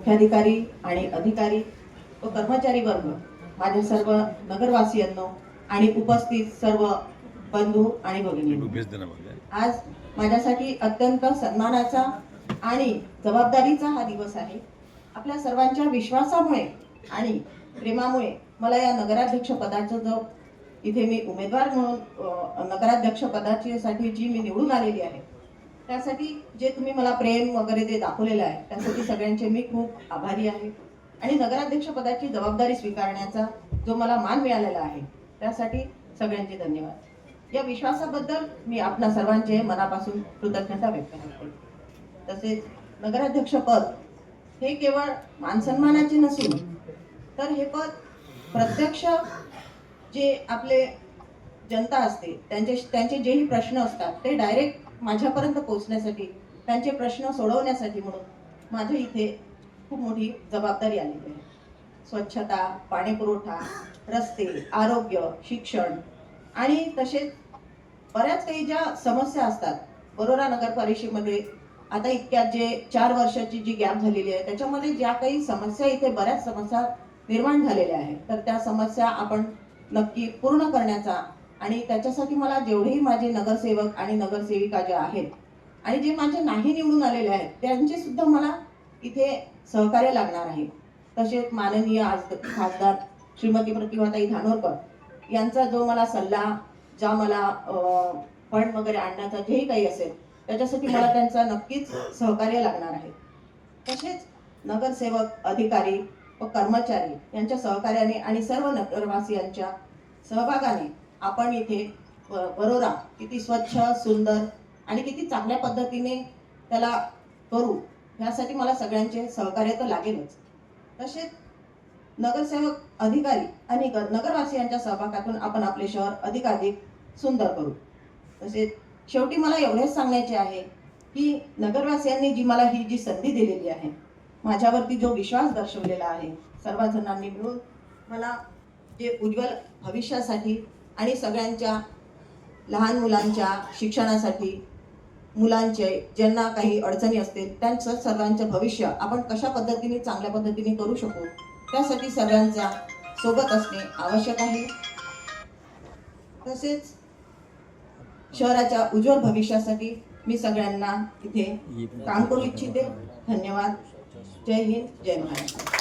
मुख्याधिकारी आणि अधिकारी व कर्मचारी वर्ग, माझे सर्व नगरवासियांनो आणि उपस्थित सर्व बंधू आणि भगिनी, आज माझ्यासाठी अत्यंत सन्मानाचा आणि जबाबदारीचा हा दिवस आहे. आपल्या सर्वांच्या विश्वासामुळे आणि प्रेमामुळे मला या नगराध्यक्ष पदाचा जो इथे मी उमेदवार म्हणून नगराध्यक्ष पदासाठी जी मी निवडून आलेली आहे, त्यासाठी जे तुम्ही मला प्रेम वगैरे ते दाखवलेलं आहे, त्यासाठी सगळ्यांचे मी खूप आभारी आहे. आणि नगराध्यक्ष पदाची जबाबदारी स्वीकारण्याचा जो मला मान मिळालेला आहे, त्यासाठी सगळ्यांचे धन्यवाद. या विश्वासाबद्दल मी आपणा सर्वांचे मनापासून कृतज्ञता व्यक्त करते. तसेच नगराध्यक्ष पद हे केवळ मानसन्मानाचे नसून तर हे पद प्रत्यक्ष जे आपले जनता असते त्यांचे जेही प्रश्न असतात ते डायरेक्ट माझ्यापर्यंत पोहोचण्यासाठी, त्यांचे प्रश्न सोडवण्यासाठी म्हणून माझ्या इथे खूप मोठी जबाबदारी आलेली आहे. स्वच्छता, पाणीपुरवठा, रस्ते, आरोग्य, शिक्षण आणि तसेच बऱ्याच काही ज्या समस्या असतात वरोरा नगर परिषदेमध्ये आता इतक्यात जे 4 वर्षाची जी गॅप झालेली आहे, त्याच्यामध्ये ज्या काही समस्या इथे बऱ्याच समस्या निर्माण झालेल्या आहेत, तर त्या समस्या आपण नक्की पूर्ण करण्याचा आणि त्याच्यासाठी मला जेवढेही माझे नगरसेवक आणि नगरसेविका जे आहेत आणि जे माझे नाही निवडून आलेले आहेत त्यांचे सुद्धा मला इथे सहकार्य लागणार आहे. तसेच माननीय खासदार श्रीमती प्रतिभाताई धानोरकर यांचा जो मला सल्ला, ज्या मला फंड वगैरे आणण्याचा जेही काही असेल त्याच्यासाठी मला त्यांचा नक्कीच सहकार्य लागणार आहे. तसेच नगरसेवक, अधिकारी व कर्मचारी यांच्या सहकार्याने आणि सर्व नगरवासियांच्या सहभागाने आपण इथे वरोरा किती स्वच्छ, सुंदर आणि किती चांगल्या पद्धतीने त्याला करू, यासाठी मला सगळ्यांचे सहकार्य तर लागेलच. तसेच नगरसेवक, अधिकारी आणि नगरवासियांच्या सहभागातून आपण आपले शहर अधिकाधिक सुंदर करू. तसेच शेवटी मला एवढेच सांगायचे आहे की नगरवासियांनी जी मला ही जी संधी दिलेली आहे, माझ्यावरती जो विश्वास दर्शवलेला आहे, सर्व जणांनी मिळून मला जे उज्ज्वल भविष्यासाठी आणि सगळ्यांच्या लहान मुलांच्या शिक्षणासाठी, मुलांचे ज्यांना काही अडचणी असतील त्यांचं सर्वांचं भविष्य आपण कशा पद्धतीने चांगल्या पद्धतीने करू शकू, त्यासाठी सगळ्यांचा सोबत असणे आवश्यक आहे. तसेच शहराच्या उज्ज्वल भविष्यासाठी मी सगळ्यांना इथे काम करू इच्छिते. धन्यवाद. जय हिंद, जय महाराष्ट्र.